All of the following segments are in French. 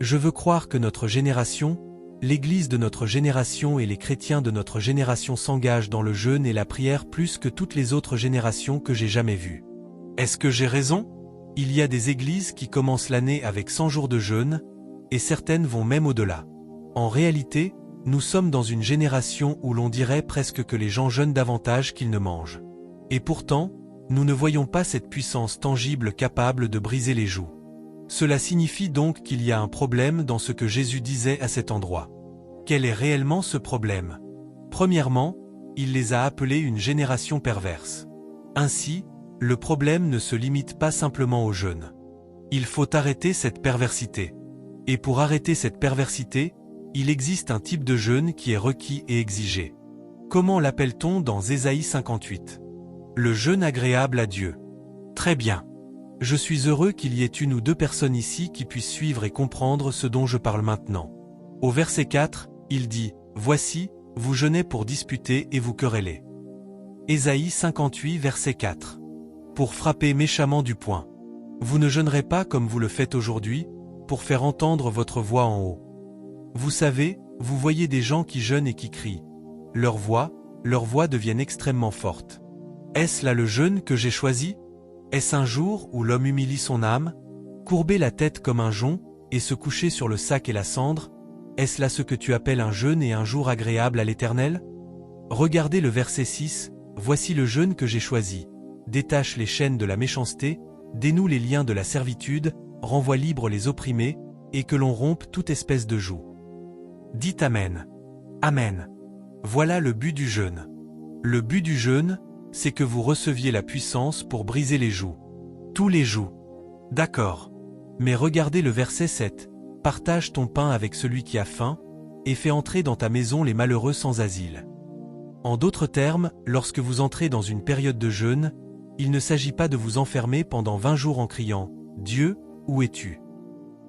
Je veux croire que notre génération, l'Église de notre génération et les chrétiens de notre génération s'engagent dans le jeûne et la prière plus que toutes les autres générations que j'ai jamais vues. Est-ce que j'ai raison? Il y a des églises qui commencent l'année avec 100 jours de jeûne, et certaines vont même au-delà. En réalité, nous sommes dans une génération où l'on dirait presque que les gens jeûnent davantage qu'ils ne mangent. Et pourtant, nous ne voyons pas cette puissance tangible capable de briser les joues. Cela signifie donc qu'il y a un problème dans ce que Jésus disait à cet endroit. Quel est réellement ce problème? Premièrement, il les a appelés une génération perverse. Ainsi, le problème ne se limite pas simplement au jeûne. Il faut arrêter cette perversité. Et pour arrêter cette perversité, il existe un type de jeûne qui est requis et exigé. Comment l'appelle-t-on dans Ésaïe 58? Le jeûne agréable à Dieu. Très bien. Je suis heureux qu'il y ait une ou deux personnes ici qui puissent suivre et comprendre ce dont je parle maintenant. Au verset 4, il dit « Voici, vous jeûnez pour disputer et vous querellez. » Ésaïe 58 verset 4. Pour frapper méchamment du poing. Vous ne jeûnerez pas comme vous le faites aujourd'hui, pour faire entendre votre voix en haut. Vous savez, vous voyez des gens qui jeûnent et qui crient. Leurs voix deviennent extrêmement fortes. Est-ce là le jeûne que j'ai choisi? Est-ce un jour où l'homme humilie son âme, courber la tête comme un jonc, et se coucher sur le sac et la cendre? Est-ce là ce que tu appelles un jeûne et un jour agréable à l'Éternel? Regardez le verset 6, voici le jeûne que j'ai choisi. Détache les chaînes de la méchanceté, dénoue les liens de la servitude, renvoie libre les opprimés, et que l'on rompe toute espèce de joug. Dites Amen. Amen. Voilà le but du jeûne. Le but du jeûne, c'est que vous receviez la puissance pour briser les jougs. Tous les jougs. D'accord. Mais regardez le verset 7. Partage ton pain avec celui qui a faim, et fais entrer dans ta maison les malheureux sans asile. En d'autres termes, lorsque vous entrez dans une période de jeûne, il ne s'agit pas de vous enfermer pendant 20 jours en criant « Dieu, où es-tu »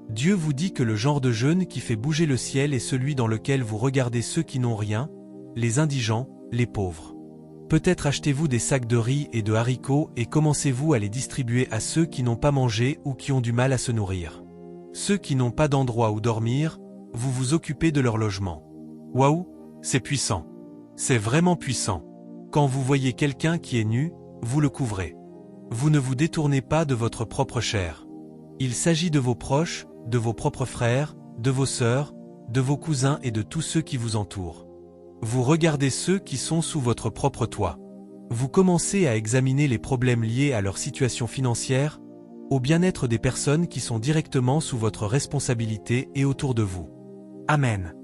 Dieu vous dit que le genre de jeûne qui fait bouger le ciel est celui dans lequel vous regardez ceux qui n'ont rien, les indigents, les pauvres. Peut-être achetez-vous des sacs de riz et de haricots et commencez-vous à les distribuer à ceux qui n'ont pas mangé ou qui ont du mal à se nourrir. Ceux qui n'ont pas d'endroit où dormir, vous vous occupez de leur logement. Waouh, c'est puissant. C'est vraiment puissant. Quand vous voyez quelqu'un qui est nu, vous le couvrez. Vous ne vous détournez pas de votre propre chair. Il s'agit de vos proches, de vos propres frères, de vos sœurs, de vos cousins et de tous ceux qui vous entourent. Vous regardez ceux qui sont sous votre propre toit. Vous commencez à examiner les problèmes liés à leur situation financière, au bien-être des personnes qui sont directement sous votre responsabilité et autour de vous. Amen.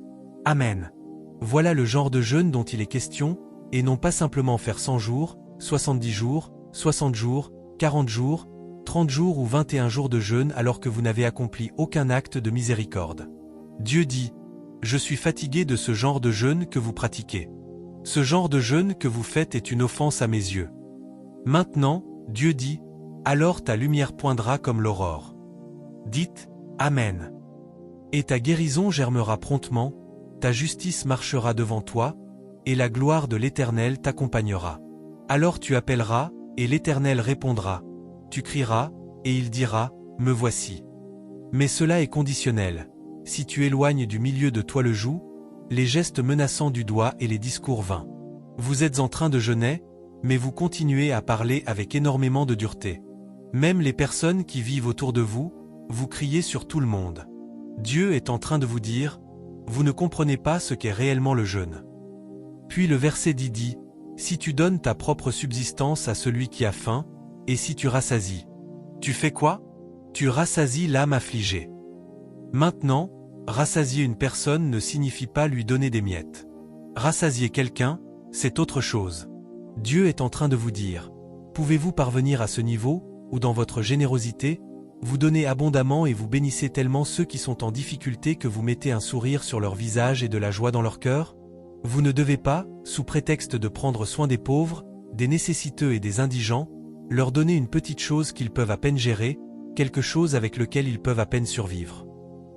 Amen. Voilà le genre de jeûne dont il est question, et non pas simplement faire 100 jours, 70 jours, 60 jours, 40 jours, 30 jours ou 21 jours de jeûne alors que vous n'avez accompli aucun acte de miséricorde. Dieu dit, « Je suis fatigué de ce genre de jeûne que vous pratiquez. Ce genre de jeûne que vous faites est une offense à mes yeux. » Maintenant, Dieu dit, « Alors ta lumière poindra comme l'aurore. » Dites, « Amen. » Et ta guérison germera promptement, ta justice marchera devant toi, et la gloire de l'Éternel t'accompagnera. Alors tu appelleras, et l'Éternel répondra. Tu crieras, et il dira, « Me voici. » Mais cela est conditionnel. Si tu éloignes du milieu de toi le joug, les gestes menaçants du doigt et les discours vains. Vous êtes en train de jeûner, mais vous continuez à parler avec énormément de dureté. Même les personnes qui vivent autour de vous, vous criez sur tout le monde. Dieu est en train de vous dire, « Vous ne comprenez pas ce qu'est réellement le jeûne. » Puis le verset dit, « Si tu donnes ta propre subsistance à celui qui a faim, et si tu rassasies. » Tu fais quoi? Tu rassasies l'âme affligée. Maintenant, rassasier une personne ne signifie pas lui donner des miettes. Rassasier quelqu'un, c'est autre chose. Dieu est en train de vous dire, pouvez-vous parvenir à ce niveau, où dans votre générosité, vous donnez abondamment et vous bénissez tellement ceux qui sont en difficulté que vous mettez un sourire sur leur visage et de la joie dans leur cœur? Vous ne devez pas, sous prétexte de prendre soin des pauvres, des nécessiteux et des indigents, leur donner une petite chose qu'ils peuvent à peine gérer, quelque chose avec lequel ils peuvent à peine survivre.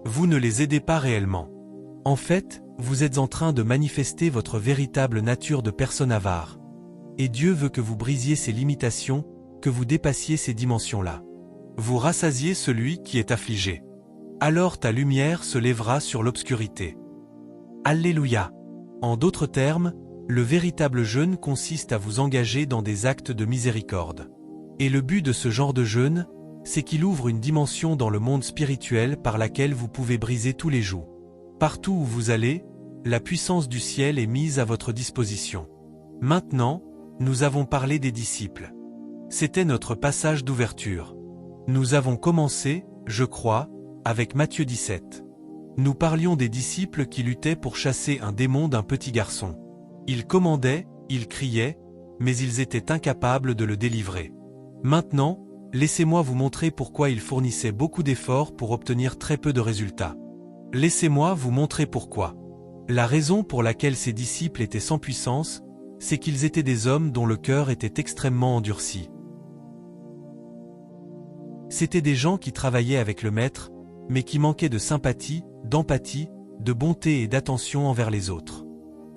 Vous ne les aidez pas réellement. En fait, vous êtes en train de manifester votre véritable nature de personne avare. Et Dieu veut que vous brisiez ces limitations, que vous dépassiez ces dimensions-là. Vous rassasiez celui qui est affligé. Alors ta lumière se lèvera sur l'obscurité. Alléluia. En d'autres termes, le véritable jeûne consiste à vous engager dans des actes de miséricorde. Et le but de ce genre de jeûne, c'est qu'il ouvre une dimension dans le monde spirituel par laquelle vous pouvez briser tous les jougs. Partout où vous allez, la puissance du ciel est mise à votre disposition. Maintenant, nous avons parlé des disciples. C'était notre passage d'ouverture. Nous avons commencé, je crois, avec Matthieu 17. Nous parlions des disciples qui luttaient pour chasser un démon d'un petit garçon. Ils commandaient, ils criaient, mais ils étaient incapables de le délivrer. Maintenant, laissez-moi vous montrer pourquoi ils fournissaient beaucoup d'efforts pour obtenir très peu de résultats. Laissez-moi vous montrer pourquoi. La raison pour laquelle ces disciples étaient sans puissance, c'est qu'ils étaient des hommes dont le cœur était extrêmement endurci. C'étaient des gens qui travaillaient avec le Maître, mais qui manquaient de sympathie, d'empathie, de bonté et d'attention envers les autres.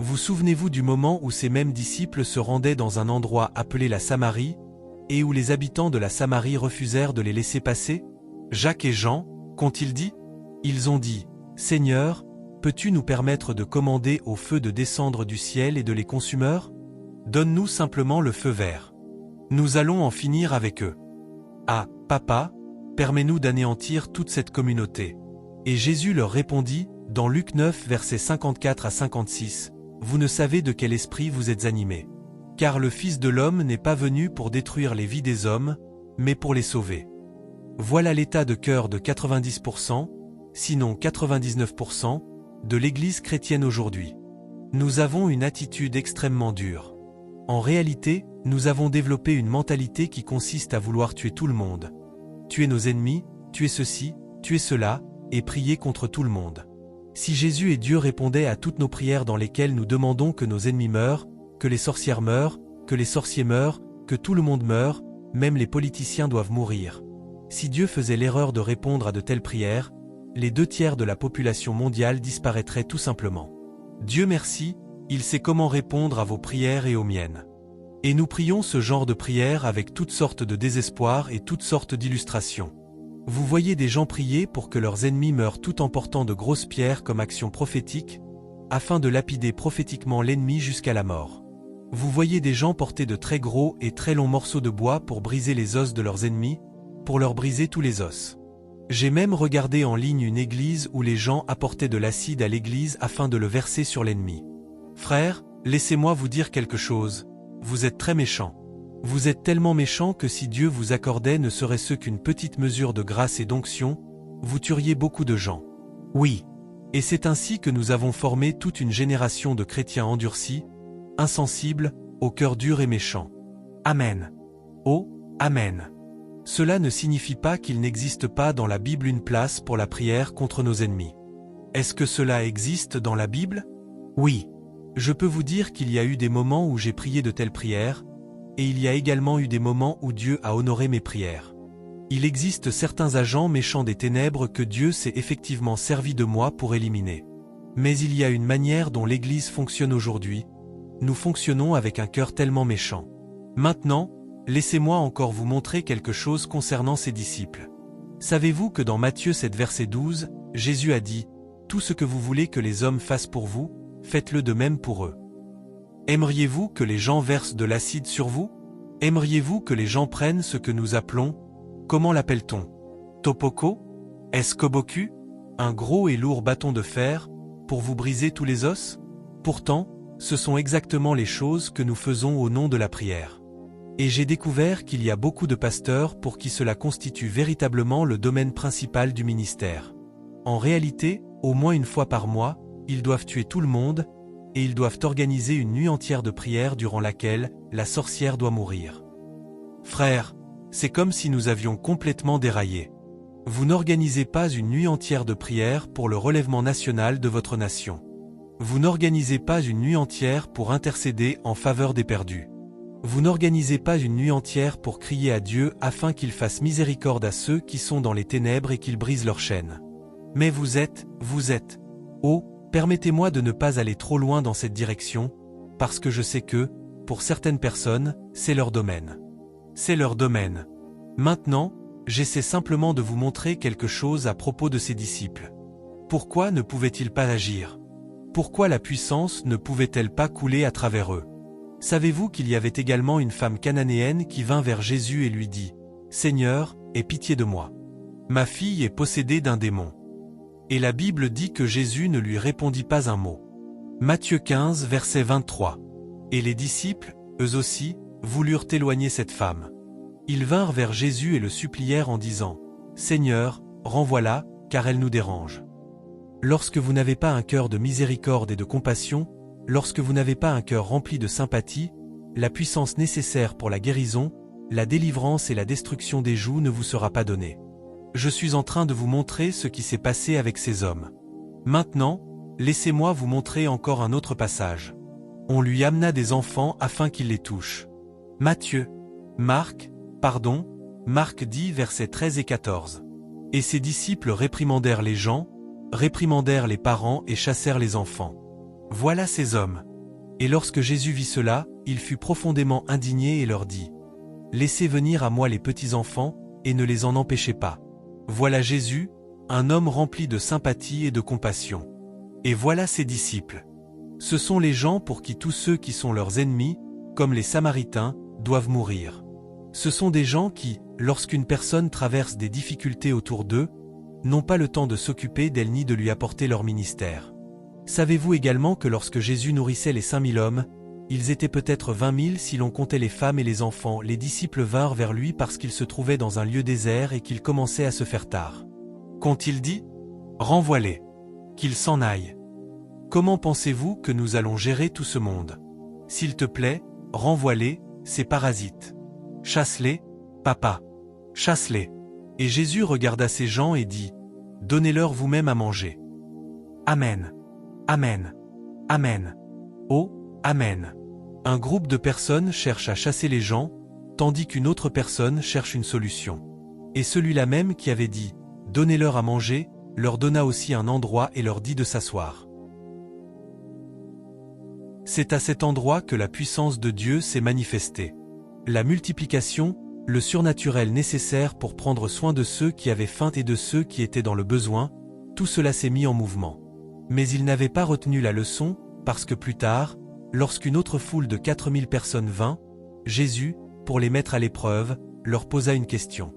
Vous souvenez-vous du moment où ces mêmes disciples se rendaient dans un endroit appelé la Samarie, et où les habitants de la Samarie refusèrent de les laisser passer? Jacques et Jean, qu'ont-ils dit? Ils ont dit, « Seigneur, peux-tu nous permettre de commander au feu de descendre du ciel et de les consumeurs? Donne-nous simplement le feu vert. Nous allons en finir avec eux. Ah, Papa, permets-nous d'anéantir toute cette communauté. » Et Jésus leur répondit, dans Luc 9 versets 54 à 56, « Vous ne savez de quel esprit vous êtes animés. Car le Fils de l'homme n'est pas venu pour détruire les vies des hommes, mais pour les sauver. » Voilà l'état de cœur de 90%, sinon 99%, de l'Église chrétienne aujourd'hui. Nous avons une attitude extrêmement dure. En réalité, nous avons développé une mentalité qui consiste à vouloir tuer tout le monde. Tuer nos ennemis, tuer ceci, tuer cela, et prier contre tout le monde. Si Jésus et Dieu répondaient à toutes nos prières dans lesquelles nous demandons que nos ennemis meurent, que les sorcières meurent, que les sorciers meurent, que tout le monde meure, même les politiciens doivent mourir. Si Dieu faisait l'erreur de répondre à de telles prières, les 2/3 de la population mondiale disparaîtraient tout simplement. Dieu merci, il sait comment répondre à vos prières et aux miennes. Et nous prions ce genre de prières avec toutes sortes de désespoir et toutes sortes d'illustrations. Vous voyez des gens prier pour que leurs ennemis meurent tout en portant de grosses pierres comme action prophétique, afin de lapider prophétiquement l'ennemi jusqu'à la mort. Vous voyez des gens porter de très gros et très longs morceaux de bois pour briser les os de leurs ennemis, pour leur briser tous les os. J'ai même regardé en ligne une église où les gens apportaient de l'acide à l'église afin de le verser sur l'ennemi. Frères, laissez-moi vous dire quelque chose, vous êtes très méchants. Vous êtes tellement méchants que si Dieu vous accordait ne serait-ce qu'une petite mesure de grâce et d'onction, vous tueriez beaucoup de gens. Oui. Et c'est ainsi que nous avons formé toute une génération de chrétiens endurcis, insensibles, au cœur dur et méchant. Amen. Oh, Amen. Cela ne signifie pas qu'il n'existe pas dans la Bible une place pour la prière contre nos ennemis. Est-ce que cela existe dans la Bible? Oui. Je peux vous dire qu'il y a eu des moments où j'ai prié de telles prières, et il y a également eu des moments où Dieu a honoré mes prières. Il existe certains agents méchants des ténèbres que Dieu s'est effectivement servi de moi pour éliminer. Mais il y a une manière dont l'Église fonctionne aujourd'hui. Nous fonctionnons avec un cœur tellement méchant. Maintenant, laissez-moi encore vous montrer quelque chose concernant ses disciples. Savez-vous que dans Matthieu 7 verset 12, Jésus a dit « Tout ce que vous voulez que les hommes fassent pour vous, faites-le de même pour eux. » Aimeriez-vous que les gens versent de l'acide sur vous? Aimeriez-vous que les gens prennent ce que nous appelons, comment l'appelle-t-on? Topoko? Est-ce koboku? Un gros et lourd bâton de fer, pour vous briser tous les os? Pourtant, ce sont exactement les choses que nous faisons au nom de la prière. Et j'ai découvert qu'il y a beaucoup de pasteurs pour qui cela constitue véritablement le domaine principal du ministère. En réalité, au moins une fois par mois, ils doivent tuer tout le monde, et ils doivent organiser une nuit entière de prière durant laquelle la sorcière doit mourir. Frères, c'est comme si nous avions complètement déraillé. Vous n'organisez pas une nuit entière de prière pour le relèvement national de votre nation. Vous n'organisez pas une nuit entière pour intercéder en faveur des perdus. Vous n'organisez pas une nuit entière pour crier à Dieu afin qu'il fasse miséricorde à ceux qui sont dans les ténèbres et qu'il brise leurs chaînes. Mais vous êtes, oh, permettez-moi de ne pas aller trop loin dans cette direction, parce que je sais que, pour certaines personnes, c'est leur domaine. C'est leur domaine. Maintenant, J'essaie simplement de vous montrer quelque chose à propos de ses disciples. Pourquoi ne pouvaient-ils pas agir? Pourquoi la puissance ne pouvait-elle pas couler à travers eux? Savez-vous qu'il y avait également une femme cananéenne qui vint vers Jésus et lui dit « Seigneur, aie pitié de moi. Ma fille est possédée d'un démon. » Et la Bible dit que Jésus ne lui répondit pas un mot. Matthieu 15, verset 23. Et les disciples, eux aussi, voulurent éloigner cette femme. Ils vinrent vers Jésus et le supplièrent en disant « Seigneur, renvoie-la, car elle nous dérange. » Lorsque vous n'avez pas un cœur de miséricorde et de compassion, lorsque vous n'avez pas un cœur rempli de sympathie, la puissance nécessaire pour la guérison, la délivrance et la destruction des joues ne vous sera pas donnée. Je suis en train de vous montrer ce qui s'est passé avec ces hommes. Maintenant, laissez-moi vous montrer encore un autre passage. On lui amena des enfants afin qu'il les touche. Marc 10 versets 13 et 14. Et ses disciples réprimandèrent les gens, réprimandèrent les parents et chassèrent les enfants. Voilà ces hommes. Et lorsque Jésus vit cela, il fut profondément indigné et leur dit « Laissez venir à moi les petits-enfants, et ne les en empêchez pas. » Voilà Jésus, un homme rempli de sympathie et de compassion. Et voilà ses disciples. Ce sont les gens pour qui tous ceux qui sont leurs ennemis, comme les Samaritains, doivent mourir. Ce sont des gens qui, lorsqu'une personne traverse des difficultés autour d'eux, n'ont pas le temps de s'occuper d'elle ni de lui apporter leur ministère. Savez-vous également que lorsque Jésus nourrissait les 5000 hommes, ils étaient peut-être 20 000 si l'on comptait les femmes et les enfants, les disciples vinrent vers lui parce qu'il se trouvait dans un lieu désert et qu'il commençait à se faire tard. Qu'ont-ils dit? Renvoie-les. Qu'ils s'en aillent. Comment pensez-vous que nous allons gérer tout ce monde? S'il te plaît, renvoie-les, ces parasites. Chasse-les, papa. Chasse-les. Et Jésus regarda ces gens et dit, « Donnez-leur vous-même à manger. » Amen. Amen. Amen. Oh, Amen. Un groupe de personnes cherche à chasser les gens, tandis qu'une autre personne cherche une solution. Et celui-là même qui avait dit, « Donnez-leur à manger », leur donna aussi un endroit et leur dit de s'asseoir. C'est à cet endroit que la puissance de Dieu s'est manifestée. La multiplication, le surnaturel nécessaire pour prendre soin de ceux qui avaient faim et de ceux qui étaient dans le besoin, tout cela s'est mis en mouvement. Mais ils n'avaient pas retenu la leçon, parce que plus tard, lorsqu'une autre foule de 4000 personnes vint, Jésus, pour les mettre à l'épreuve, leur posa une question.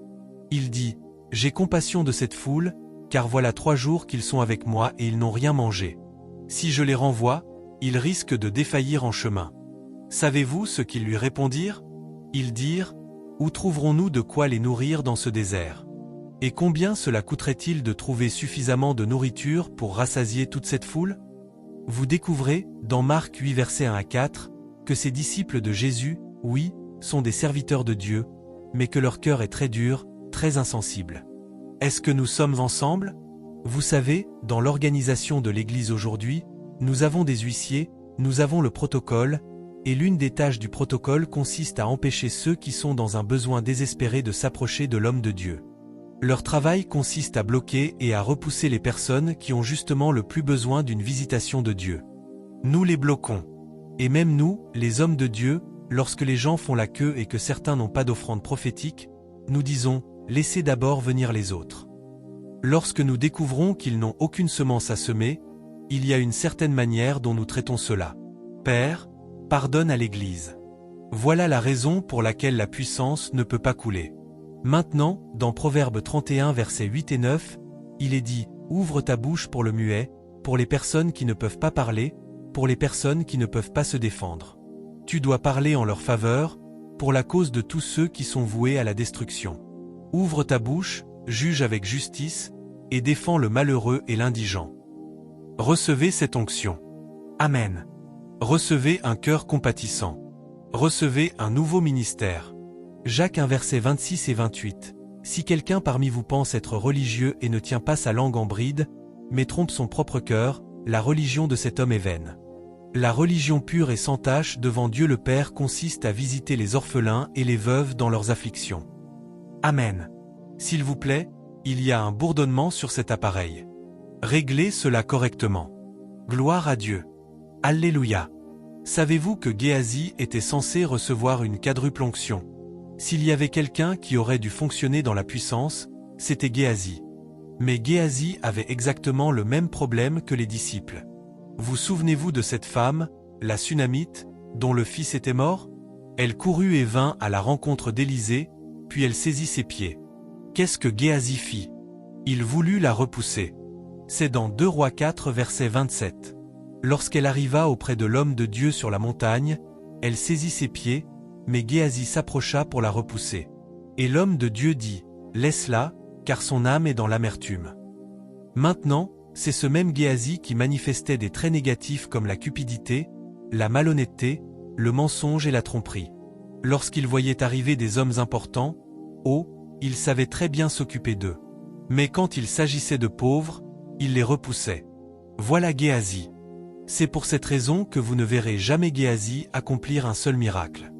Il dit, « J'ai compassion de cette foule, car voilà 3 jours qu'ils sont avec moi et ils n'ont rien mangé. Si je les renvoie, ils risquent de défaillir en chemin. » Savez-vous ce qu'ils lui répondirent? Ils dirent, « Où trouverons-nous de quoi les nourrir dans ce désert? Et combien cela coûterait-il de trouver suffisamment de nourriture pour rassasier toute cette foule? » Vous découvrez, dans Marc 8 versets 1 à 4, que ces disciples de Jésus, oui, sont des serviteurs de Dieu, mais que leur cœur est très dur, très insensible. Est-ce que nous sommes ensemble? Vous savez, dans l'organisation de l'Église aujourd'hui, nous avons des huissiers, nous avons le protocole, et l'une des tâches du protocole consiste à empêcher ceux qui sont dans un besoin désespéré de s'approcher de l'homme de Dieu. Leur travail consiste à bloquer et à repousser les personnes qui ont justement le plus besoin d'une visitation de Dieu. Nous les bloquons. Et même nous, les hommes de Dieu, lorsque les gens font la queue et que certains n'ont pas d'offrande prophétique, nous disons « Laissez d'abord venir les autres ». Lorsque nous découvrons qu'ils n'ont aucune semence à semer, il y a une certaine manière dont nous traitons cela. Père, pardonne à l'Église. Voilà la raison pour laquelle la puissance ne peut pas couler. Maintenant, dans Proverbe 31 versets 8 et 9, il est dit « Ouvre ta bouche pour le muet, pour les personnes qui ne peuvent pas parler, pour les personnes qui ne peuvent pas se défendre. Tu dois parler en leur faveur, pour la cause de tous ceux qui sont voués à la destruction. Ouvre ta bouche, juge avec justice, et défends le malheureux et l'indigent. » Recevez cette onction. Amen. Recevez un cœur compatissant. Recevez un nouveau ministère. Jacques 1 versets 26 et 28. Si quelqu'un parmi vous pense être religieux et ne tient pas sa langue en bride, mais trompe son propre cœur, la religion de cet homme est vaine. La religion pure et sans tache devant Dieu le Père consiste à visiter les orphelins et les veuves dans leurs afflictions. Amen. S'il vous plaît, il y a un bourdonnement sur cet appareil. Réglez cela correctement. Gloire à Dieu. Alléluia. Savez-vous que Géasi était censé recevoir une quadruple onction? S'il y avait quelqu'un qui aurait dû fonctionner dans la puissance, c'était Géasi. Mais Géasi avait exactement le même problème que les disciples. Vous souvenez-vous de cette femme, la Sunamite, dont le fils était mort? Elle courut et vint à la rencontre d'Élisée, puis elle saisit ses pieds. Qu'est-ce que Géasi fit? Il voulut la repousser. C'est dans 2 Rois 4 verset 27. Lorsqu'elle arriva auprès de l'homme de Dieu sur la montagne, elle saisit ses pieds, mais Géasi s'approcha pour la repousser. Et l'homme de Dieu dit, « Laisse-la, car son âme est dans l'amertume. » Maintenant, c'est ce même Géasi qui manifestait des traits négatifs comme la cupidité, la malhonnêteté, le mensonge et la tromperie. Lorsqu'il voyait arriver des hommes importants, il savait très bien s'occuper d'eux. Mais quand il s'agissait de pauvres, il les repoussait. Voilà Géasi. C'est pour cette raison que vous ne verrez jamais Géasi accomplir un seul miracle.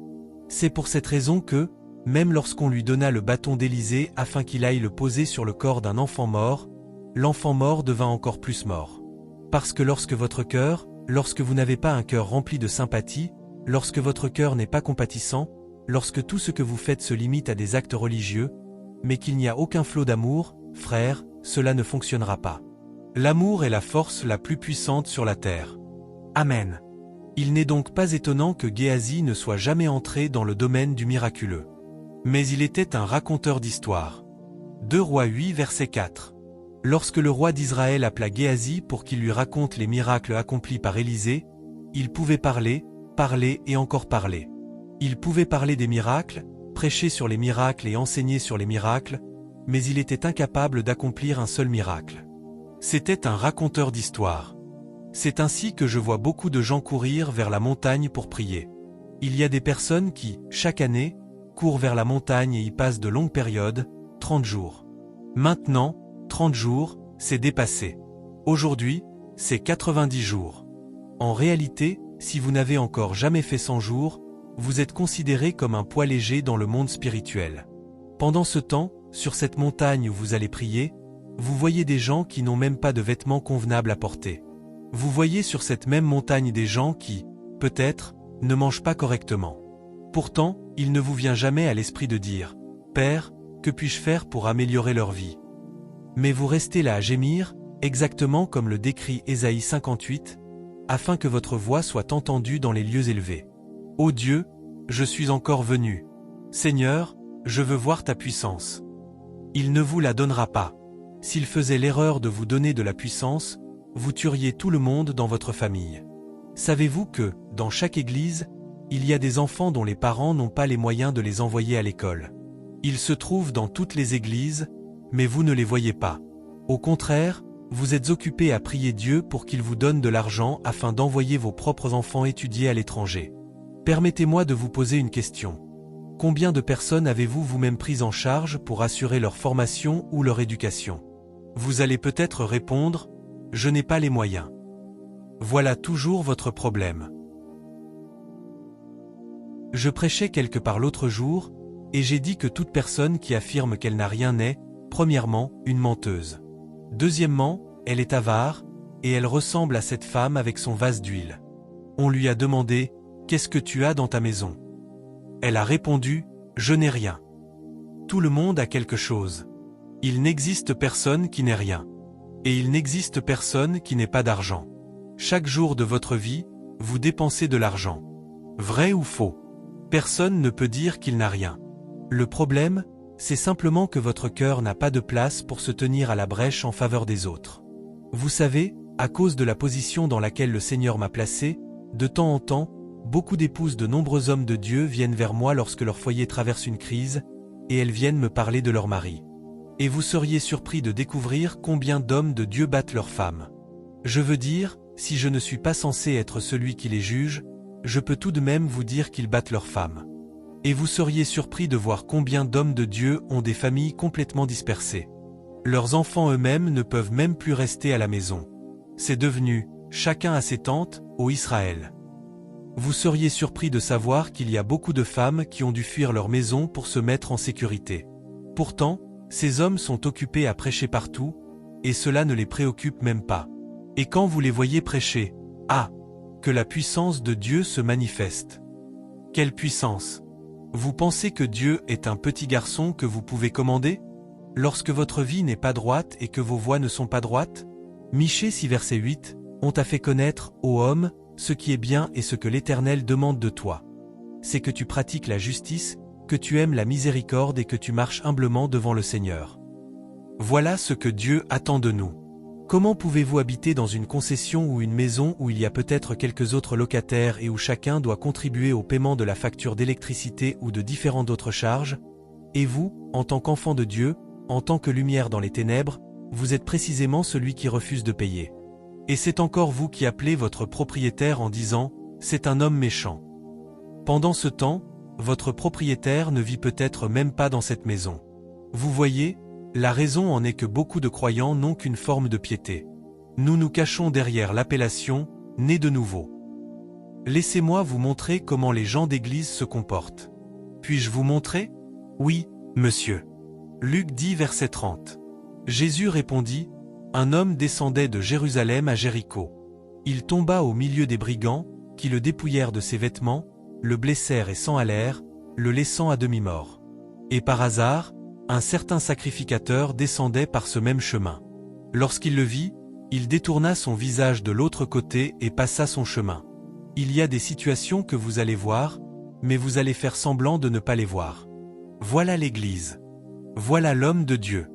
C'est pour cette raison que, même lorsqu'on lui donna le bâton d'Élisée afin qu'il aille le poser sur le corps d'un enfant mort, l'enfant mort devint encore plus mort. Parce que lorsque vous n'avez pas un cœur rempli de sympathie, lorsque votre cœur n'est pas compatissant, lorsque tout ce que vous faites se limite à des actes religieux, mais qu'il n'y a aucun flot d'amour, frère, cela ne fonctionnera pas. L'amour est la force la plus puissante sur la terre. Amen. Il n'est donc pas étonnant que Géasi ne soit jamais entré dans le domaine du miraculeux. Mais il était un raconteur d'histoires. 2 Rois 8 verset 4. Lorsque le roi d'Israël appela Géasi pour qu'il lui raconte les miracles accomplis par Élisée, il pouvait parler et encore parler. Il pouvait parler des miracles, prêcher sur les miracles et enseigner sur les miracles, mais il était incapable d'accomplir un seul miracle. C'était un raconteur d'histoires. C'est ainsi que je vois beaucoup de gens courir vers la montagne pour prier. Il y a des personnes qui, chaque année, courent vers la montagne et y passent de longues périodes, 30 jours. Maintenant, 30 jours, c'est dépassé. Aujourd'hui, c'est 90 jours. En réalité, si vous n'avez encore jamais fait 100 jours, vous êtes considéré comme un poids léger dans le monde spirituel. Pendant ce temps, sur cette montagne où vous allez prier, vous voyez des gens qui n'ont même pas de vêtements convenables à porter. Vous voyez sur cette même montagne des gens qui, peut-être, ne mangent pas correctement. Pourtant, il ne vous vient jamais à l'esprit de dire « Père, que puis-je faire pour améliorer leur vie ?» Mais vous restez là à gémir, exactement comme le décrit Ésaïe 58, afin que votre voix soit entendue dans les lieux élevés. Ô Dieu, je suis encore venu. Seigneur, je veux voir ta puissance. Il ne vous la donnera pas. S'il faisait l'erreur de vous donner de la puissance, vous tueriez tout le monde dans votre famille. Savez-vous que, dans chaque église, il y a des enfants dont les parents n'ont pas les moyens de les envoyer à l'école. Ils se trouvent dans toutes les églises, mais vous ne les voyez pas. Au contraire, vous êtes occupés à prier Dieu pour qu'il vous donne de l'argent afin d'envoyer vos propres enfants étudier à l'étranger. Permettez-moi de vous poser une question. Combien de personnes avez-vous vous-même prises en charge pour assurer leur formation ou leur éducation? Vous allez peut-être répondre, « Je n'ai pas les moyens ». Voilà toujours votre problème. Je prêchais quelque part l'autre jour, et j'ai dit que toute personne qui affirme qu'elle n'a rien n'est, premièrement, une menteuse. Deuxièmement, elle est avare, et elle ressemble à cette femme avec son vase d'huile. On lui a demandé, « Qu'est-ce que tu as dans ta maison ?» Elle a répondu, « Je n'ai rien. » Tout le monde a quelque chose. Il n'existe personne qui n'ait rien. Et il n'existe personne qui n'ait pas d'argent. Chaque jour de votre vie, vous dépensez de l'argent. Vrai ou faux? Personne ne peut dire qu'il n'a rien. Le problème, c'est simplement que votre cœur n'a pas de place pour se tenir à la brèche en faveur des autres. Vous savez, à cause de la position dans laquelle le Seigneur m'a placé, de temps en temps, beaucoup d'épouses de nombreux hommes de Dieu viennent vers moi lorsque leur foyer traverse une crise, et elles viennent me parler de leur mari. Et vous seriez surpris de découvrir combien d'hommes de Dieu battent leurs femmes. Je veux dire, si je ne suis pas censé être celui qui les juge, je peux tout de même vous dire qu'ils battent leurs femmes. Et vous seriez surpris de voir combien d'hommes de Dieu ont des familles complètement dispersées. Leurs enfants eux-mêmes ne peuvent même plus rester à la maison. C'est devenu « chacun a ses tentes » au Israël. Vous seriez surpris de savoir qu'il y a beaucoup de femmes qui ont dû fuir leur maison pour se mettre en sécurité. Pourtant, ces hommes sont occupés à prêcher partout, et cela ne les préoccupe même pas. Et quand vous les voyez prêcher, que la puissance de Dieu se manifeste. Quelle puissance! Vous pensez que Dieu est un petit garçon que vous pouvez commander? Lorsque votre vie n'est pas droite et que vos voies ne sont pas droites? Michée 6 verset 8, on t'a fait connaître, ô homme, ce qui est bien et ce que l'Éternel demande de toi. C'est que tu pratiques la justice, que tu aimes la miséricorde et que tu marches humblement devant le Seigneur. Voilà ce que Dieu attend de nous. Comment pouvez-vous habiter dans une concession ou une maison où il y a peut-être quelques autres locataires et où chacun doit contribuer au paiement de la facture d'électricité ou de différentes autres charges? Et vous, en tant qu'enfant de Dieu, en tant que lumière dans les ténèbres, vous êtes précisément celui qui refuse de payer. Et c'est encore vous qui appelez votre propriétaire en disant « c'est un homme méchant ». Pendant ce temps, votre propriétaire ne vit peut-être même pas dans cette maison. Vous voyez, la raison en est que beaucoup de croyants n'ont qu'une forme de piété. Nous nous cachons derrière l'appellation « né de nouveau ». Laissez-moi vous montrer comment les gens d'église se comportent. Puis-je vous montrer? Oui, monsieur. Luc 10 verset 30. Jésus répondit, « Un homme descendait de Jérusalem à Jéricho. Il tomba au milieu des brigands, qui le dépouillèrent de ses vêtements, le blessèrent et s'en allèrent, le laissant à demi-mort. Et par hasard, un certain sacrificateur descendait par ce même chemin. Lorsqu'il le vit, il détourna son visage de l'autre côté et passa son chemin. Il y a des situations que vous allez voir, mais vous allez faire semblant de ne pas les voir. Voilà l'Église. Voilà l'homme de Dieu.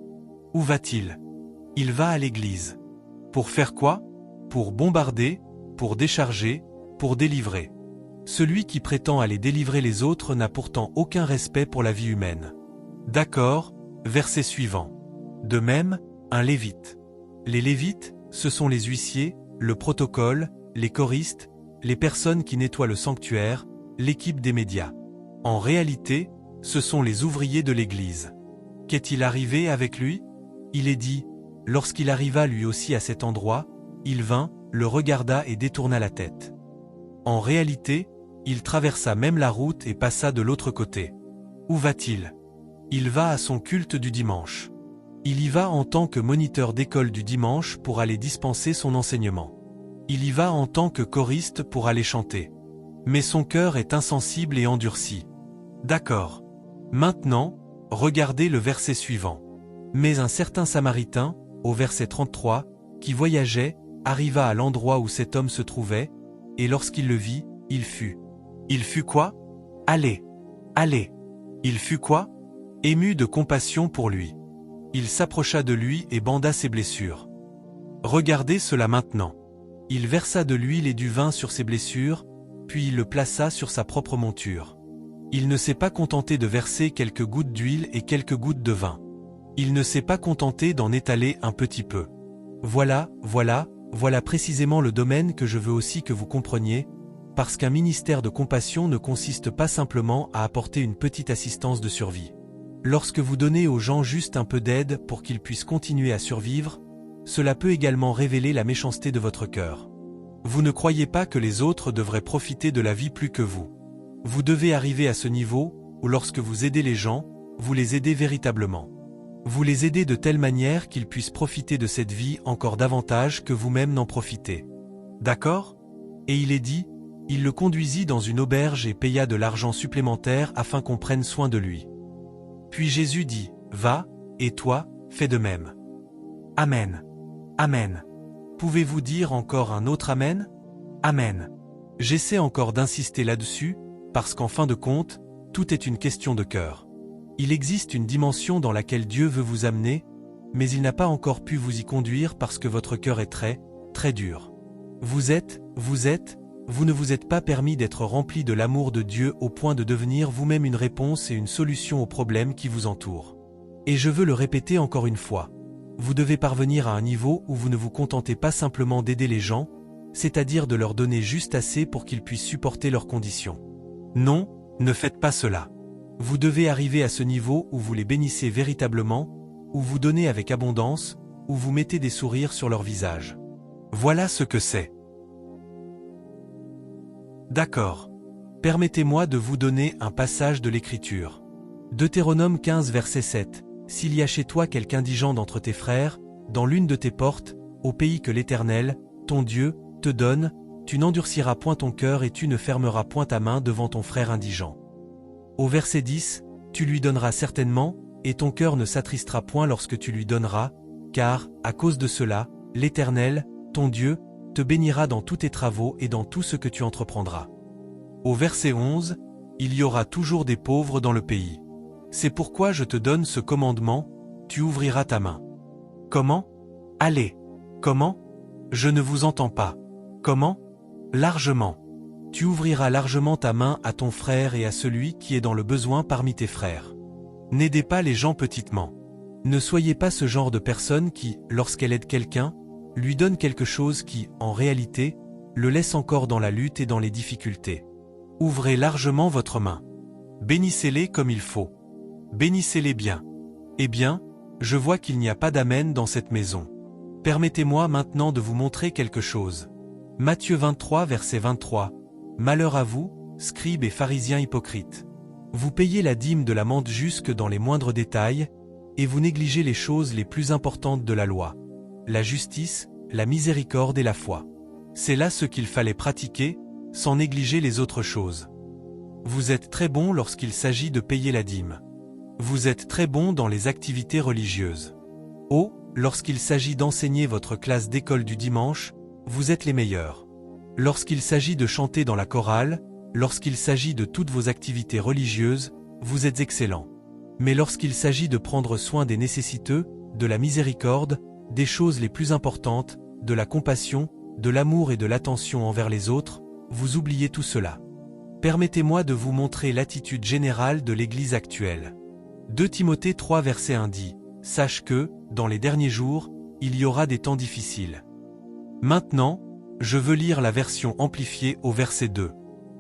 Où va-t-il? Il va à l'Église. Pour faire quoi? Pour bombarder, pour décharger, pour délivrer. Celui qui prétend aller délivrer les autres n'a pourtant aucun respect pour la vie humaine. D'accord, verset suivant. De même, un lévite. Les lévites, ce sont les huissiers, le protocole, les choristes, les personnes qui nettoient le sanctuaire, l'équipe des médias. En réalité, ce sont les ouvriers de l'Église. Qu'est-il arrivé avec lui? Il est dit, lorsqu'il arriva lui aussi à cet endroit, il vint, le regarda et détourna la tête. En réalité, il traversa même la route et passa de l'autre côté. Où va-t-il? Il va à son culte du dimanche. Il y va en tant que moniteur d'école du dimanche pour aller dispenser son enseignement. Il y va en tant que choriste pour aller chanter. Mais son cœur est insensible et endurci. D'accord. Maintenant, regardez le verset suivant. Mais un certain Samaritain, au verset 33, qui voyageait, arriva à l'endroit où cet homme se trouvait, et lorsqu'il le vit, il fut. Il fut quoi? Allez, allez. Il fut quoi? Ému de compassion pour lui. Il s'approcha de lui et banda ses blessures. Regardez cela maintenant. Il versa de l'huile et du vin sur ses blessures, puis il le plaça sur sa propre monture. Il ne s'est pas contenté de verser quelques gouttes d'huile et quelques gouttes de vin. Il ne s'est pas contenté d'en étaler un petit peu. Voilà précisément le domaine que je veux aussi que vous compreniez, parce qu'un ministère de compassion ne consiste pas simplement à apporter une petite assistance de survie. Lorsque vous donnez aux gens juste un peu d'aide pour qu'ils puissent continuer à survivre, cela peut également révéler la méchanceté de votre cœur. Vous ne croyez pas que les autres devraient profiter de la vie plus que vous. Vous devez arriver à ce niveau où lorsque vous aidez les gens, vous les aidez véritablement. Vous les aidez de telle manière qu'ils puissent profiter de cette vie encore davantage que vous-même n'en profitez. D'accord? Et il est dit, il le conduisit dans une auberge et paya de l'argent supplémentaire afin qu'on prenne soin de lui. Puis Jésus dit, va, et toi, fais de même. Amen. Amen. Pouvez-vous dire encore un autre Amen? Amen. J'essaie encore d'insister là-dessus, parce qu'en fin de compte, tout est une question de cœur. Il existe une dimension dans laquelle Dieu veut vous amener, mais il n'a pas encore pu vous y conduire parce que votre cœur est très, très dur. Vous ne vous êtes pas permis d'être rempli de l'amour de Dieu au point de devenir vous-même une réponse et une solution aux problèmes qui vous entourent. Et je veux le répéter encore une fois. Vous devez parvenir à un niveau où vous ne vous contentez pas simplement d'aider les gens, c'est-à-dire de leur donner juste assez pour qu'ils puissent supporter leurs conditions. Non, ne faites pas cela. Vous devez arriver à ce niveau où vous les bénissez véritablement, où vous donnez avec abondance, où vous mettez des sourires sur leur visage. Voilà ce que c'est. D'accord. Permettez-moi de vous donner un passage de l'Écriture. Deutéronome 15 verset 7. S'il y a chez toi quelque indigent d'entre tes frères, dans l'une de tes portes, au pays que l'Éternel, ton Dieu, te donne, tu n'endurciras point ton cœur et tu ne fermeras point ta main devant ton frère indigent. Au verset 10, tu lui donneras certainement, et ton cœur ne s'attristera point lorsque tu lui donneras, car, à cause de cela, l'Éternel, ton Dieu, te bénira dans tous tes travaux et dans tout ce que tu entreprendras. Au verset 11, il y aura toujours des pauvres dans le pays. C'est pourquoi je te donne ce commandement, tu ouvriras ta main. Comment? Allez. Comment? Je ne vous entends pas. Comment? Largement. Tu ouvriras largement ta main à ton frère et à celui qui est dans le besoin parmi tes frères. N'aidez pas les gens petitement. Ne soyez pas ce genre de personne qui, lorsqu'elle aide quelqu'un, lui donne quelque chose qui, en réalité, le laisse encore dans la lutte et dans les difficultés. Ouvrez largement votre main. Bénissez-les comme il faut. Bénissez-les bien. Eh bien, je vois qu'il n'y a pas d'amen dans cette maison. Permettez-moi maintenant de vous montrer quelque chose. Matthieu 23 verset 23. Malheur à vous, scribes et pharisiens hypocrites. Vous payez la dîme de la menthe jusque dans les moindres détails, et vous négligez les choses les plus importantes de la loi. La justice, la miséricorde et la foi. C'est là ce qu'il fallait pratiquer, sans négliger les autres choses. Vous êtes très bon lorsqu'il s'agit de payer la dîme. Vous êtes très bon dans les activités religieuses. Oh, lorsqu'il s'agit d'enseigner votre classe d'école du dimanche, vous êtes les meilleurs. Lorsqu'il s'agit de chanter dans la chorale, lorsqu'il s'agit de toutes vos activités religieuses, vous êtes excellents. Mais lorsqu'il s'agit de prendre soin des nécessiteux, de la miséricorde, des choses les plus importantes, de la compassion, de l'amour et de l'attention envers les autres, vous oubliez tout cela. Permettez-moi de vous montrer l'attitude générale de l'Église actuelle. 2 Timothée 3 verset 1 dit, « Sache que, dans les derniers jours, il y aura des temps difficiles. » Maintenant, je veux lire la version amplifiée au verset 2.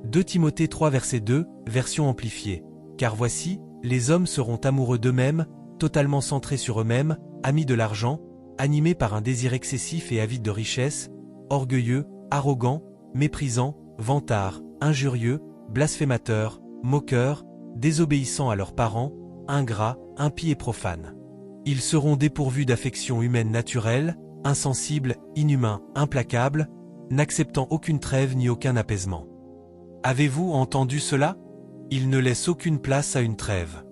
2 Timothée 3 verset 2, version amplifiée. « Car voici, les hommes seront amoureux d'eux-mêmes, totalement centrés sur eux-mêmes, amis de l'argent, animés par un désir excessif et avides de richesse, orgueilleux, arrogants, méprisants, vantards, injurieux, blasphémateurs, moqueurs, désobéissants à leurs parents, ingrats, impies et profanes. Ils seront dépourvus d'affection humaine naturelle, insensibles, inhumains, implacables, n'acceptant aucune trêve ni aucun apaisement. » Avez-vous entendu cela? Ils ne laissent aucune place à une trêve.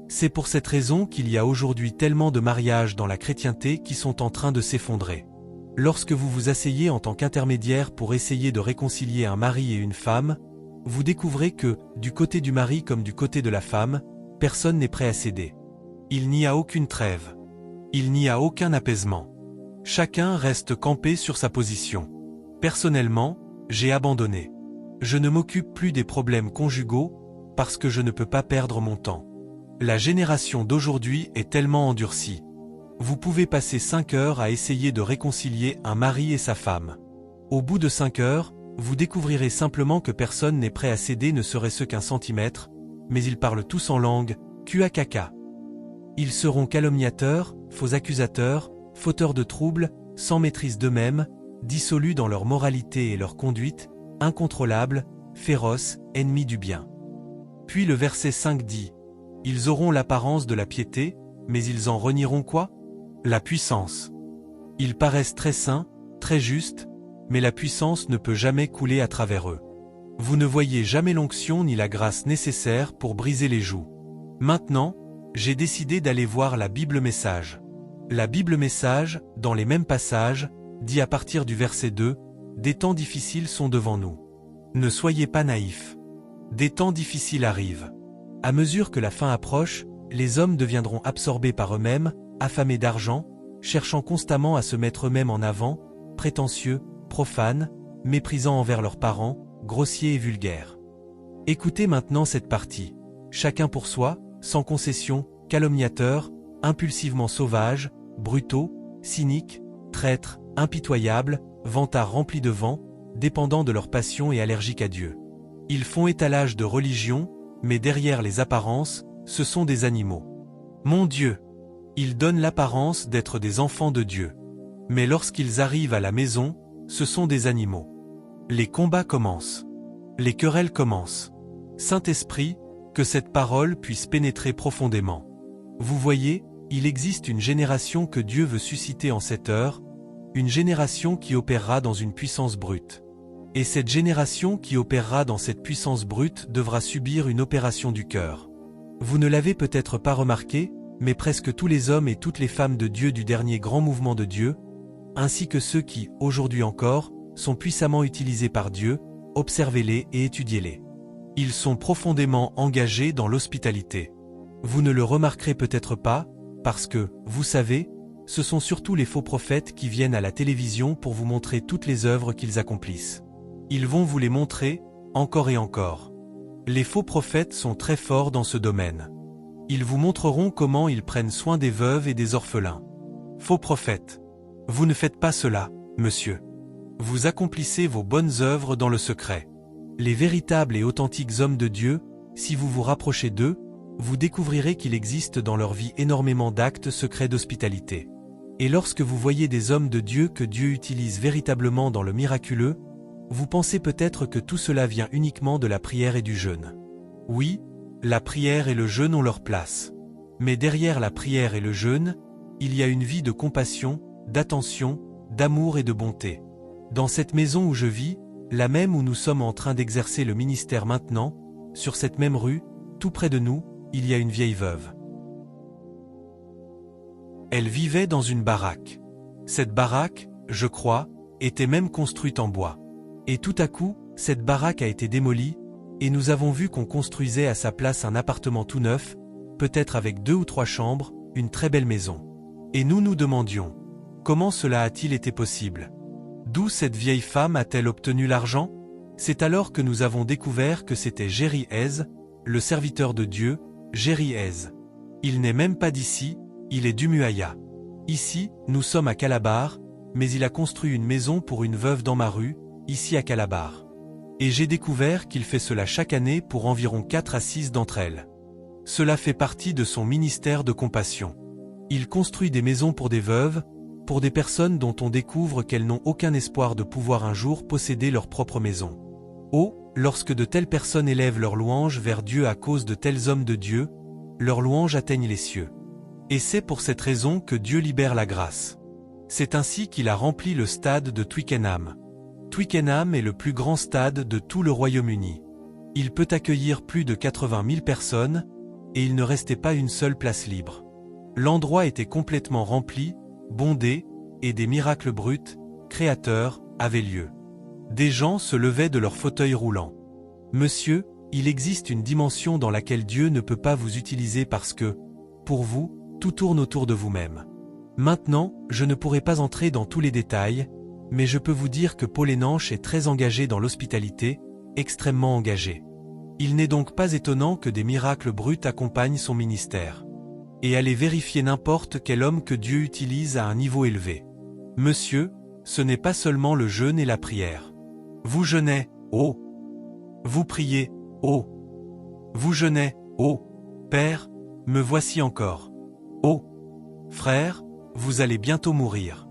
C'est pour cette raison qu'il y a aujourd'hui tellement de mariages dans la chrétienté qui sont en train de s'effondrer. Lorsque vous vous asseyez en tant qu'intermédiaire pour essayer de réconcilier un mari et une femme, vous découvrez que, du côté du mari comme du côté de la femme, personne n'est prêt à céder. Il n'y a aucune trêve. Il n'y a aucun apaisement. Chacun reste campé sur sa position. Personnellement, j'ai abandonné. Je ne m'occupe plus des problèmes conjugaux, parce que je ne peux pas perdre mon temps. La génération d'aujourd'hui est tellement endurcie. Vous pouvez passer 5 heures à essayer de réconcilier un mari et sa femme. Au bout de 5 heures, vous découvrirez simplement que personne n'est prêt à céder ne serait-ce qu'un centimètre, mais ils parlent tous en langue, QAKK. Ils seront calomniateurs, faux accusateurs, fauteurs de troubles, sans maîtrise d'eux-mêmes, dissolus dans leur moralité et leur conduite, incontrôlables, féroces, ennemis du bien. Puis le verset 5 dit, « Ils auront l'apparence de la piété, mais ils en renieront quoi? La puissance. Ils paraissent très saints, très justes, mais la puissance ne peut jamais couler à travers eux. Vous ne voyez jamais l'onction ni la grâce nécessaire pour briser les joues. Maintenant, j'ai décidé d'aller voir la Bible Message. La Bible Message, dans les mêmes passages, dit à partir du verset 2, « Des temps difficiles sont devant nous. Ne soyez pas naïfs. Des temps difficiles arrivent. À mesure que la fin approche, les hommes deviendront absorbés par eux-mêmes, affamés d'argent, cherchant constamment à se mettre eux-mêmes en avant, prétentieux, profanes, méprisants envers leurs parents, grossiers et vulgaires. Écoutez maintenant cette partie. Chacun pour soi, sans concession, calomniateurs, impulsivement sauvages, brutaux, cyniques, traîtres, impitoyables, vantards remplis de vent, dépendants de leur passion et allergiques à Dieu. Ils font étalage de religion, mais derrière les apparences, ce sont des animaux. Mon Dieu! Ils donnent l'apparence d'être des enfants de Dieu. Mais lorsqu'ils arrivent à la maison, ce sont des animaux. Les combats commencent. Les querelles commencent. Saint-Esprit, que cette parole puisse pénétrer profondément. Vous voyez, il existe une génération que Dieu veut susciter en cette heure, une génération qui opérera dans une puissance brute. Et cette génération qui opérera dans cette puissance brute devra subir une opération du cœur. Vous ne l'avez peut-être pas remarqué, mais presque tous les hommes et toutes les femmes de Dieu du dernier grand mouvement de Dieu, ainsi que ceux qui, aujourd'hui encore, sont puissamment utilisés par Dieu, observez-les et étudiez-les. Ils sont profondément engagés dans l'hospitalité. Vous ne le remarquerez peut-être pas, parce que, vous savez, ce sont surtout les faux prophètes qui viennent à la télévision pour vous montrer toutes les œuvres qu'ils accomplissent. Ils vont vous les montrer, encore et encore. Les faux prophètes sont très forts dans ce domaine. Ils vous montreront comment ils prennent soin des veuves et des orphelins. Faux prophètes. Vous ne faites pas cela, monsieur. Vous accomplissez vos bonnes œuvres dans le secret. Les véritables et authentiques hommes de Dieu, si vous vous rapprochez d'eux, vous découvrirez qu'il existe dans leur vie énormément d'actes secrets d'hospitalité. Et lorsque vous voyez des hommes de Dieu que Dieu utilise véritablement dans le miraculeux, vous pensez peut-être que tout cela vient uniquement de la prière et du jeûne. Oui, la prière et le jeûne ont leur place. Mais derrière la prière et le jeûne, il y a une vie de compassion, d'attention, d'amour et de bonté. Dans cette maison où je vis, la même où nous sommes en train d'exercer le ministère maintenant, sur cette même rue, tout près de nous, il y a une vieille veuve. Elle vivait dans une baraque. Cette baraque, je crois, était même construite en bois. Et tout à coup, cette baraque a été démolie, et nous avons vu qu'on construisait à sa place un appartement tout neuf, peut-être avec 2 ou 3 chambres, une très belle maison. Et nous nous demandions, comment cela a-t-il été possible? D'où cette vieille femme a-t-elle obtenu l'argent? C'est alors que nous avons découvert que c'était Jerry Hayes, le serviteur de Dieu, Jerry Hayes. Il n'est même pas d'ici, il est d'Umuahia. Ici, nous sommes à Calabar, mais il a construit une maison pour une veuve dans ma rue, ici à Calabar. Et j'ai découvert qu'il fait cela chaque année pour environ 4 à 6 d'entre elles. Cela fait partie de son ministère de compassion. Il construit des maisons pour des veuves, pour des personnes dont on découvre qu'elles n'ont aucun espoir de pouvoir un jour posséder leur propre maison. Oh, lorsque de telles personnes élèvent leurs louanges vers Dieu à cause de tels hommes de Dieu, leurs louanges atteignent les cieux. Et c'est pour cette raison que Dieu libère la grâce. C'est ainsi qu'il a rempli le stade de Twickenham. Twickenham est le plus grand stade de tout le Royaume-Uni. Il peut accueillir plus de 80 000 personnes, et il ne restait pas une seule place libre. L'endroit était complètement rempli, bondé, et des miracles bruts, créateurs, avaient lieu. Des gens se levaient de leurs fauteuils roulants. Monsieur, il existe une dimension dans laquelle Dieu ne peut pas vous utiliser parce que, pour vous, tout tourne autour de vous-même. Maintenant, je ne pourrai pas entrer dans tous les détails, mais je peux vous dire que Paul Enanche est très engagé dans l'hospitalité, extrêmement engagé. Il n'est donc pas étonnant que des miracles bruts accompagnent son ministère. Et allez vérifier n'importe quel homme que Dieu utilise à un niveau élevé. Monsieur, ce n'est pas seulement le jeûne et la prière. Vous jeûnez, oh! Vous priez, oh! Vous jeûnez, oh! Père, me voici encore. Oh! Frère, vous allez bientôt mourir.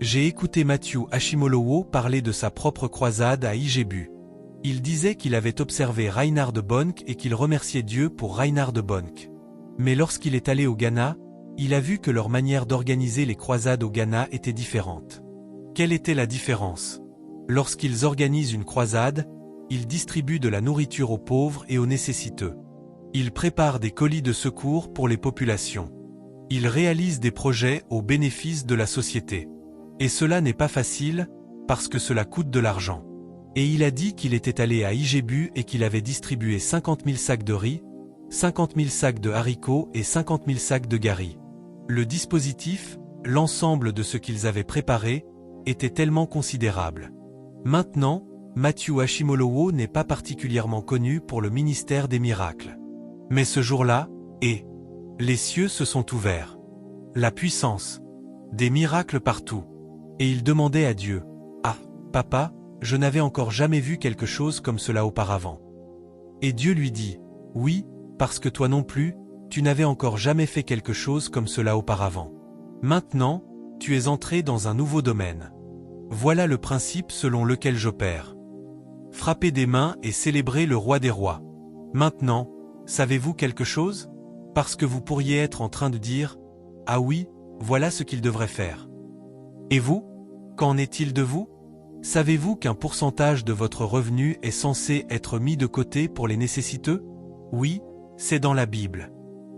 J'ai écouté Matthew Ashimolowo parler de sa propre croisade à Ijebu. Il disait qu'il avait observé Reinhard Bonke et qu'il remerciait Dieu pour Reinhard Bonke. Mais lorsqu'il est allé au Ghana, il a vu que leur manière d'organiser les croisades au Ghana était différente. Quelle était la différence? Lorsqu'ils organisent une croisade, ils distribuent de la nourriture aux pauvres et aux nécessiteux. Ils préparent des colis de secours pour les populations. Ils réalisent des projets au bénéfice de la société. Et cela n'est pas facile, parce que cela coûte de l'argent. Et il a dit qu'il était allé à Ijebu et qu'il avait distribué 50 000 sacs de riz, 50 000 sacs de haricots et 50 000 sacs de gari. Le dispositif, l'ensemble de ce qu'ils avaient préparé, était tellement considérable. Maintenant, Matthew Ashimolowo n'est pas particulièrement connu pour le ministère des miracles. Mais ce jour-là, les cieux se sont ouverts. La puissance, des miracles partout. Et il demandait à Dieu, « Ah, papa, je n'avais encore jamais vu quelque chose comme cela auparavant. » Et Dieu lui dit, « Oui, parce que toi non plus, tu n'avais encore jamais fait quelque chose comme cela auparavant. Maintenant, tu es entré dans un nouveau domaine. Voilà le principe selon lequel j'opère. Frappez des mains et célébrez le roi des rois. Maintenant, savez-vous quelque chose? Parce que vous pourriez être en train de dire, « Ah oui, voilà ce qu'il devrait faire. » Et vous, qu'en est-il de vous? Savez-vous qu'un pourcentage de votre revenu est censé être mis de côté pour les nécessiteux? Oui, c'est dans la Bible.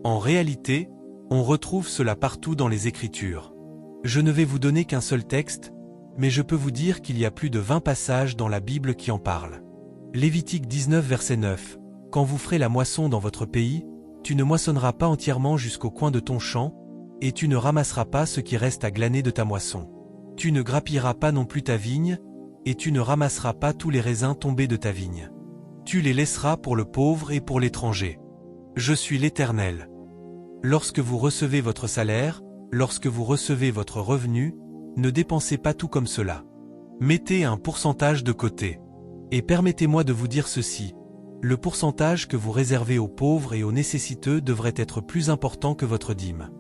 En réalité, on retrouve cela partout dans les Écritures. Je ne vais vous donner qu'un seul texte, mais je peux vous dire qu'il y a plus de 20 passages dans la Bible qui en parlent. Lévitique 19 verset 9. Quand vous ferez la moisson dans votre pays, tu ne moissonneras pas entièrement jusqu'au coin de ton champ, et tu ne ramasseras pas ce qui reste à glaner de ta moisson. Tu ne grappilleras pas non plus ta vigne, et tu ne ramasseras pas tous les raisins tombés de ta vigne. Tu les laisseras pour le pauvre et pour l'étranger. Je suis l'Éternel. Lorsque vous recevez votre salaire, lorsque vous recevez votre revenu, ne dépensez pas tout comme cela. Mettez un pourcentage de côté. Et permettez-moi de vous dire ceci. Le pourcentage que vous réservez aux pauvres et aux nécessiteux devrait être plus important que votre dîme.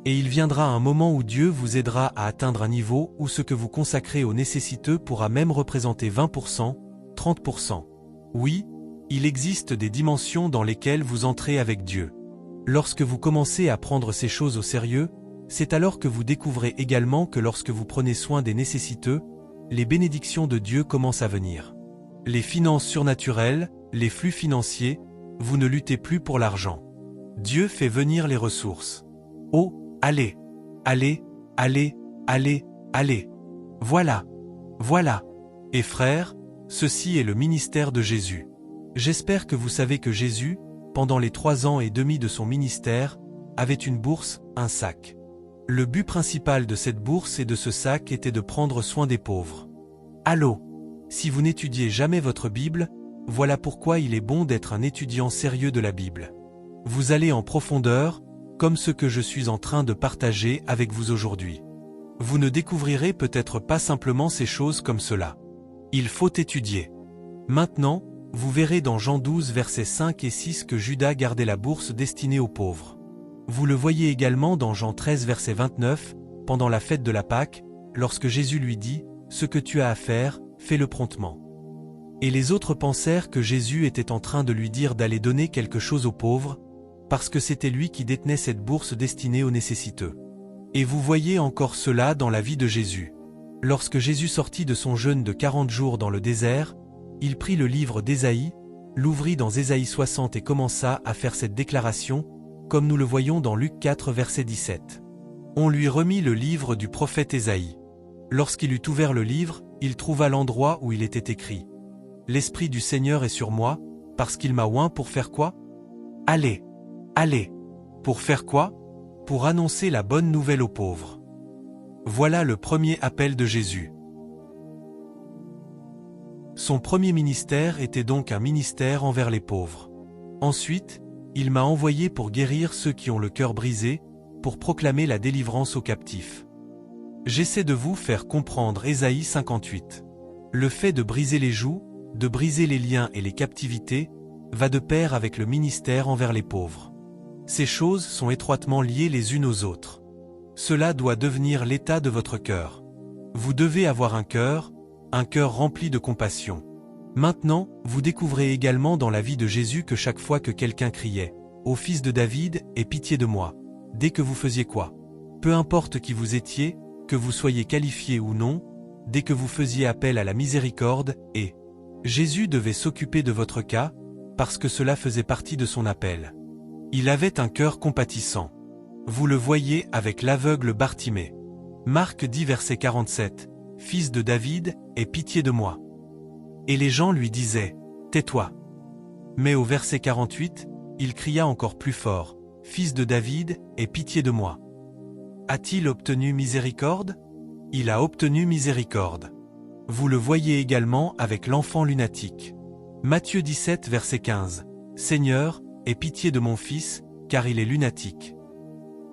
Et il viendra un moment où Dieu vous aidera à atteindre un niveau où ce que vous consacrez aux nécessiteux pourra même représenter 20%, 30%. Oui, il existe des dimensions dans lesquelles vous entrez avec Dieu. Lorsque vous commencez à prendre ces choses au sérieux, c'est alors que vous découvrez également que lorsque vous prenez soin des nécessiteux, les bénédictions de Dieu commencent à venir. Les finances surnaturelles, les flux financiers, vous ne luttez plus pour l'argent. Dieu fait venir les ressources. Oh, allez, allez, allez, allez, allez. Voilà, voilà. Et frères, ceci est le ministère de Jésus. J'espère que vous savez que Jésus, pendant les 3 ans et demi de son ministère, avait une bourse, un sac. Le but principal de cette bourse et de ce sac était de prendre soin des pauvres. Allô? Si vous n'étudiez jamais votre Bible, voilà pourquoi il est bon d'être un étudiant sérieux de la Bible. Vous allez en profondeur, comme ce que je suis en train de partager avec vous aujourd'hui. Vous ne découvrirez peut-être pas simplement ces choses comme cela. Il faut étudier. Maintenant, vous verrez dans Jean 12 versets 5 et 6 que Judas gardait la bourse destinée aux pauvres. Vous le voyez également dans Jean 13 verset 29, pendant la fête de la Pâque, lorsque Jésus lui dit « Ce que tu as à faire, fais-le promptement ». Et les autres pensèrent que Jésus était en train de lui dire d'aller donner quelque chose aux pauvres, parce que c'était lui qui détenait cette bourse destinée aux nécessiteux. Et vous voyez encore cela dans la vie de Jésus. Lorsque Jésus sortit de son jeûne de 40 jours dans le désert, il prit le livre d'Ésaïe, l'ouvrit dans Ésaïe 60 et commença à faire cette déclaration, comme nous le voyons dans Luc 4 verset 17. On lui remit le livre du prophète Ésaïe. Lorsqu'il eut ouvert le livre, il trouva l'endroit où il était écrit « L'Esprit du Seigneur est sur moi, parce qu'il m'a oint pour faire quoi? Allez, allez. Pour faire quoi? Pour annoncer la bonne nouvelle aux pauvres. » Voilà le premier appel de Jésus. Son premier ministère était donc un ministère envers les pauvres. Ensuite, il m'a envoyé pour guérir ceux qui ont le cœur brisé, pour proclamer la délivrance aux captifs. J'essaie de vous faire comprendre Ésaïe 58. Le fait de briser les jougs, de briser les liens et les captivités, va de pair avec le ministère envers les pauvres. Ces choses sont étroitement liées les unes aux autres. Cela doit devenir l'état de votre cœur. Vous devez avoir un cœur rempli de compassion. Maintenant, vous découvrez également dans la vie de Jésus que chaque fois que quelqu'un criait « Ô fils de David, aie pitié de moi », dès que vous faisiez quoi? Peu importe qui vous étiez, que vous soyez qualifié ou non, dès que vous faisiez appel à la miséricorde, et Jésus devait s'occuper de votre cas, parce que cela faisait partie de son appel. Il avait un cœur compatissant. Vous le voyez avec l'aveugle Bartimée. Marc 10 verset 47, « Fils de David, aie pitié de moi ». Et les gens lui disaient « Tais-toi ». Mais au verset 48, il cria encore plus fort « Fils de David, aie pitié de moi ». A-t-il obtenu miséricorde? Il a obtenu miséricorde. Vous le voyez également avec l'enfant lunatique. Matthieu 17 verset 15, « Seigneur, aie pitié de mon fils, car il est lunatique ».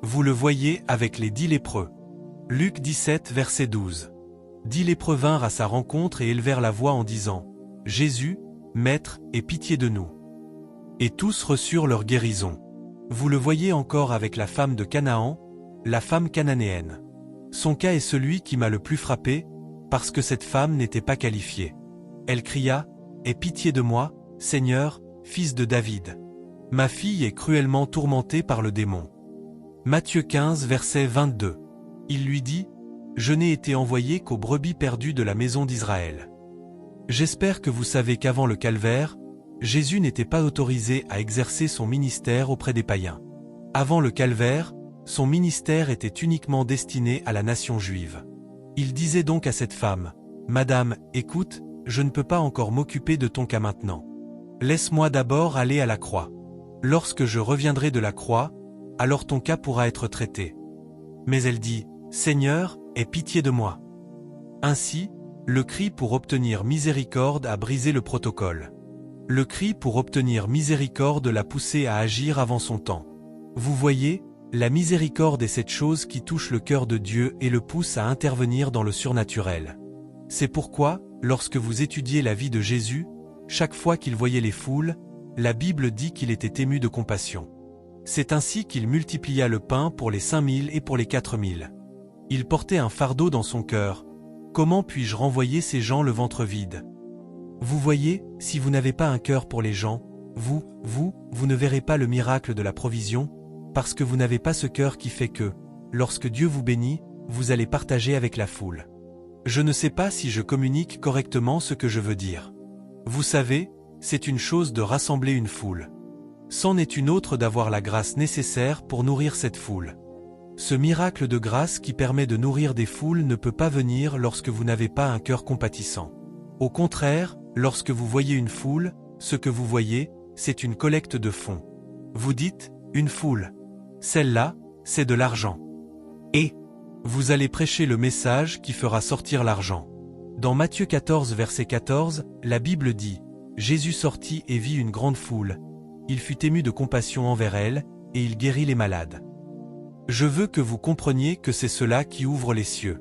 Vous le voyez avec les 10 lépreux. Luc 17 verset 12. 10 lépreux vinrent à sa rencontre et élevèrent la voix en disant « Jésus, Maître, aie pitié de nous ». Et tous reçurent leur guérison. Vous le voyez encore avec la femme de Canaan, la femme cananéenne. Son cas est celui qui m'a le plus frappé, parce que cette femme n'était pas qualifiée. Elle cria « Aie pitié de moi, Seigneur, fils de David. Ma fille est cruellement tourmentée par le démon. » Matthieu 15 verset 22. Il lui dit « je n'ai été envoyé qu'aux brebis perdues de la maison d'Israël. J'espère que vous savez qu'avant le calvaire, Jésus n'était pas autorisé à exercer son ministère auprès des païens. Avant le calvaire, son ministère était uniquement destiné à la nation juive. Il disait donc à cette femme, « Madame, écoute, je ne peux pas encore m'occuper de ton cas maintenant. Laisse-moi d'abord aller à la croix. Lorsque je reviendrai de la croix, alors ton cas pourra être traité. » Mais elle dit, « Seigneur, aie pitié de moi. » Ainsi, le cri pour obtenir miséricorde a brisé le protocole. Le cri pour obtenir miséricorde l'a poussé à agir avant son temps. Vous voyez, la miséricorde est cette chose qui touche le cœur de Dieu et le pousse à intervenir dans le surnaturel. C'est pourquoi, lorsque vous étudiez la vie de Jésus, chaque fois qu'il voyait les foules, la Bible dit qu'il était ému de compassion. C'est ainsi qu'il multiplia le pain pour les 5000 et pour les 4000. Il portait un fardeau dans son cœur. Comment puis-je renvoyer ces gens le ventre vide? Vous voyez, si vous n'avez pas un cœur pour les gens, vous ne verrez pas le miracle de la provision, parce que vous n'avez pas ce cœur qui fait que, lorsque Dieu vous bénit, vous allez partager avec la foule. Je ne sais pas si je communique correctement ce que je veux dire. Vous savez, c'est une chose de rassembler une foule. C'en est une autre d'avoir la grâce nécessaire pour nourrir cette foule. Ce miracle de grâce qui permet de nourrir des foules ne peut pas venir lorsque vous n'avez pas un cœur compatissant. Au contraire, lorsque vous voyez une foule, ce que vous voyez, c'est une collecte de fonds. Vous dites, une foule. Celle-là, c'est de l'argent. Et vous allez prêcher le message qui fera sortir l'argent. Dans Matthieu 14 verset 14, la Bible dit, « Jésus sortit et vit une grande foule. Il fut ému de compassion envers elle, et il guérit les malades. » Je veux que vous compreniez que c'est cela qui ouvre les cieux.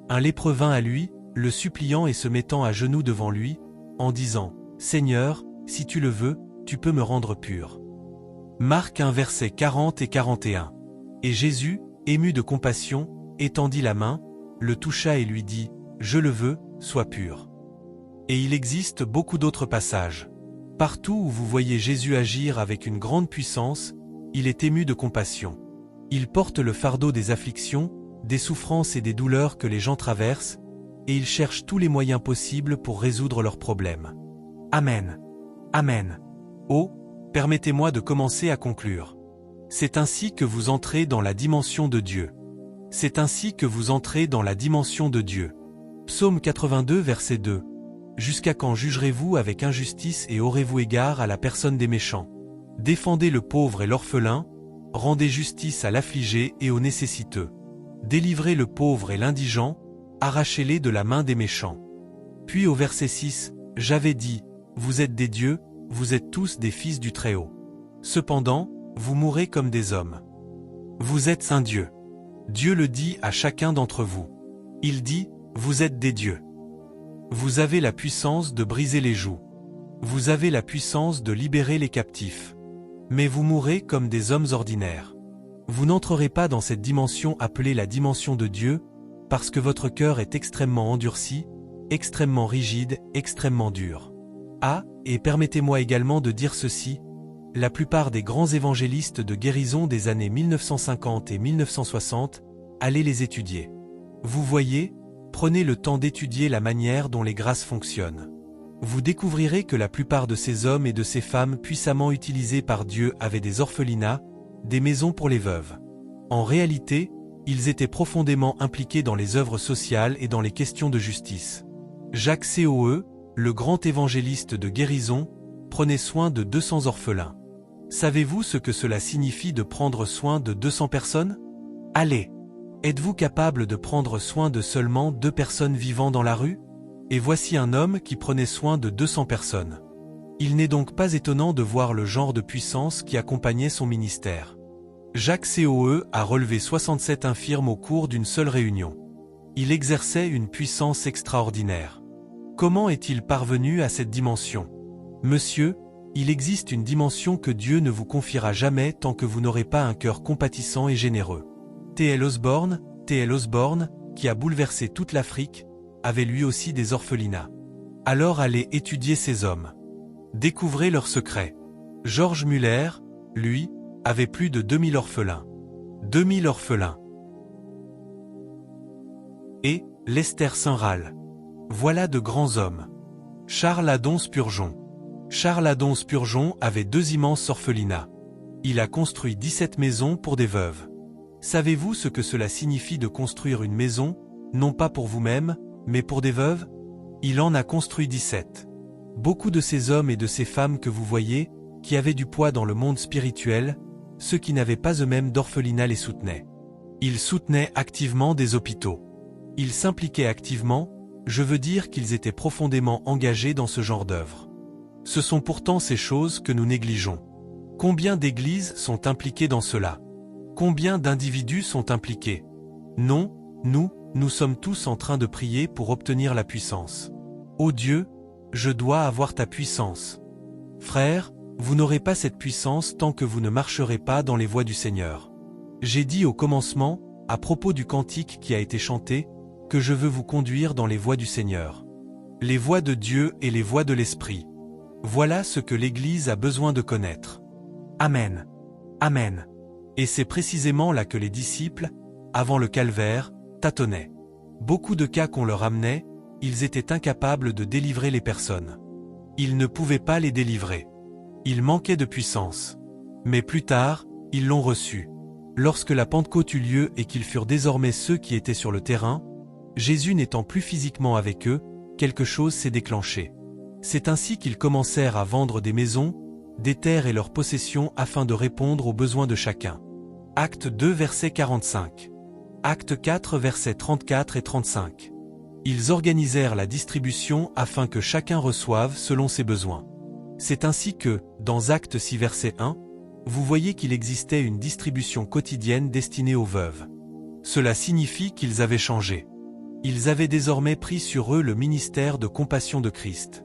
Un lépreux vint à lui, le suppliant et se mettant à genoux devant lui, en disant, « Seigneur, si tu le veux, tu peux me rendre pur. » Marc 1 versets 40 et 41. Et Jésus, ému de compassion, étendit la main, le toucha et lui dit, « Je le veux, sois pur. » Et il existe beaucoup d'autres passages. Partout où vous voyez Jésus agir avec une grande puissance, il est ému de compassion. Il porte le fardeau des afflictions, des souffrances et des douleurs que les gens traversent, et il cherche tous les moyens possibles pour résoudre leurs problèmes. Amen. Amen. Oh, permettez-moi de commencer à conclure. C'est ainsi que vous entrez dans la dimension de Dieu. C'est ainsi que vous entrez dans la dimension de Dieu. Psaume 82 verset 2. Jusqu'à quand jugerez-vous avec injustice et aurez-vous égard à la personne des méchants? Défendez le pauvre et l'orphelin, rendez justice à l'affligé et au nécessiteux. Délivrez le pauvre et l'indigent, arrachez-les de la main des méchants. Puis au verset 6, j'avais dit, vous êtes des dieux, vous êtes tous des fils du Très-Haut. Cependant, vous mourrez comme des hommes. Vous êtes un Dieu. Dieu le dit à chacun d'entre vous. Il dit, vous êtes des dieux. Vous avez la puissance de briser les jougs. Vous avez la puissance de libérer les captifs. Mais vous mourrez comme des hommes ordinaires. Vous n'entrerez pas dans cette dimension appelée la dimension de Dieu, parce que votre cœur est extrêmement endurci, extrêmement rigide, extrêmement dur. Ah, et permettez-moi également de dire ceci, la plupart des grands évangélistes de guérison des années 1950 et 1960, allez les étudier. Vous voyez, prenez le temps d'étudier la manière dont les grâces fonctionnent. Vous découvrirez que la plupart de ces hommes et de ces femmes puissamment utilisés par Dieu avaient des orphelinats, des maisons pour les veuves. En réalité, ils étaient profondément impliqués dans les œuvres sociales et dans les questions de justice. Jacques Coe, le grand évangéliste de guérison, prenait soin de 200 orphelins. Savez-vous ce que cela signifie de prendre soin de 200 personnes? Allez! Êtes-vous capable de prendre soin de seulement 2 personnes vivant dans la rue? Et voici un homme qui prenait soin de 200 personnes. Il n'est donc pas étonnant de voir le genre de puissance qui accompagnait son ministère. Jacques Coe a relevé 67 infirmes au cours d'une seule réunion. Il exerçait une puissance extraordinaire. Comment est-il parvenu à cette dimension? Monsieur, il existe une dimension que Dieu ne vous confiera jamais tant que vous n'aurez pas un cœur compatissant et généreux. T.L. Osborne, qui a bouleversé toute l'Afrique, avait lui aussi des orphelinats. Alors allez étudier ces hommes. Découvrez leurs secrets. George Muller, lui, avait plus de 2000 orphelins. 2000 orphelins. Lester Saint-Rall. Voilà de grands hommes. Charles Adon Spurgeon. Charles Adon Spurgeon avait 2 immenses orphelinats. Il a construit 17 maisons pour des veuves. Savez-vous ce que cela signifie de construire une maison, non pas pour vous-même, mais pour des veuves? Il en a construit 17. Beaucoup de ces hommes et de ces femmes que vous voyez, qui avaient du poids dans le monde spirituel, ceux qui n'avaient pas eux-mêmes d'orphelinat les soutenaient. Ils soutenaient activement des hôpitaux. Ils s'impliquaient activement, je veux dire qu'ils étaient profondément engagés dans ce genre d'œuvre. Ce sont pourtant ces choses que nous négligeons. Combien d'églises sont impliquées dans cela? Combien d'individus sont impliqués? Non, nous sommes tous en train de prier pour obtenir la puissance. Ô Dieu, je dois avoir ta puissance. Frères, vous n'aurez pas cette puissance tant que vous ne marcherez pas dans les voies du Seigneur. J'ai dit au commencement, à propos du cantique qui a été chanté, que je veux vous conduire dans les voies du Seigneur. Les voies de Dieu et les voies de l'Esprit. Voilà ce que l'Église a besoin de connaître. Amen. Amen. Et c'est précisément là que les disciples, avant le calvaire, tâtonnaient. Beaucoup de cas qu'on leur amenait, ils étaient incapables de délivrer les personnes. Ils ne pouvaient pas les délivrer. Ils manquaient de puissance. Mais plus tard, ils l'ont reçue. Lorsque la Pentecôte eut lieu et qu'ils furent désormais ceux qui étaient sur le terrain, Jésus n'étant plus physiquement avec eux, quelque chose s'est déclenché. C'est ainsi qu'ils commencèrent à vendre des maisons, des terres et leurs possessions afin de répondre aux besoins de chacun. Acte 2 verset 45. Acte 4 versets 34 et 35. Ils organisèrent la distribution afin que chacun reçoive selon ses besoins. C'est ainsi que, dans Acte 6 verset 1, vous voyez qu'il existait une distribution quotidienne destinée aux veuves. Cela signifie qu'ils avaient changé. Ils avaient désormais pris sur eux le ministère de compassion de Christ.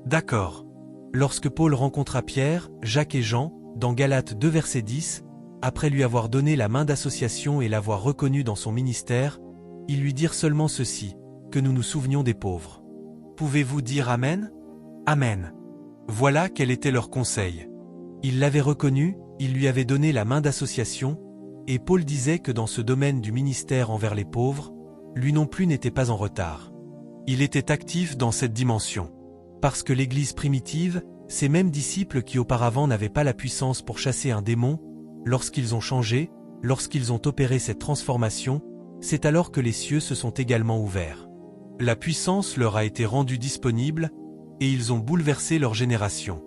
D'accord. Lorsque Paul rencontra Pierre, Jacques et Jean, dans Galates 2 verset 10, après lui avoir donné la main d'association et l'avoir reconnu dans son ministère, ils lui dirent seulement ceci, que nous nous souvenions des pauvres. Pouvez-vous dire Amen? Amen. Voilà quel était leur conseil. Ils l'avaient reconnu, ils lui avaient donné la main d'association, et Paul disait que dans ce domaine du ministère envers les pauvres, lui non plus n'était pas en retard. Il était actif dans cette dimension. Parce que l'Église primitive, ces mêmes disciples qui auparavant n'avaient pas la puissance pour chasser un démon, lorsqu'ils ont changé, lorsqu'ils ont opéré cette transformation, c'est alors que les cieux se sont également ouverts. La puissance leur a été rendue disponible, et ils ont bouleversé leur génération.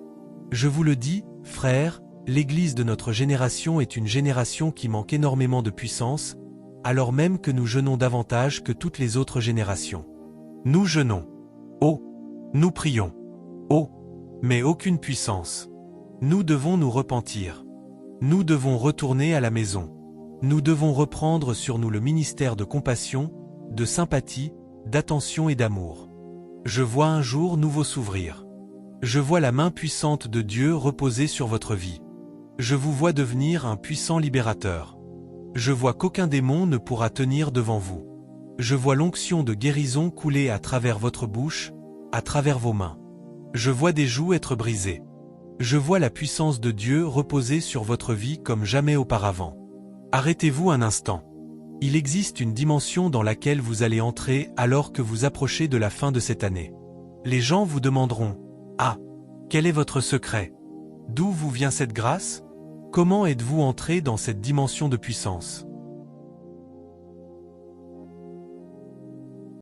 Je vous le dis, frères, l'Église de notre génération est une génération qui manque énormément de puissance, alors même que nous jeûnons davantage que toutes les autres générations. Nous jeûnons. Oh! Nous prions. Oh! Mais aucune puissance. Nous devons nous repentir. Nous devons retourner à la maison. Nous devons reprendre sur nous le ministère de compassion, de sympathie, d'attention et d'amour. Je vois un jour nouveau s'ouvrir. Je vois la main puissante de Dieu reposer sur votre vie. Je vous vois devenir un puissant libérateur. Je vois qu'aucun démon ne pourra tenir devant vous. Je vois l'onction de guérison couler à travers votre bouche, à travers vos mains. Je vois des joues être brisées. Je vois la puissance de Dieu reposer sur votre vie comme jamais auparavant. Arrêtez-vous un instant. Il existe une dimension dans laquelle vous allez entrer alors que vous approchez de la fin de cette année. Les gens vous demanderont « Ah, quel est votre secret? D'où vous vient cette grâce? Comment êtes-vous entré dans cette dimension de puissance ?»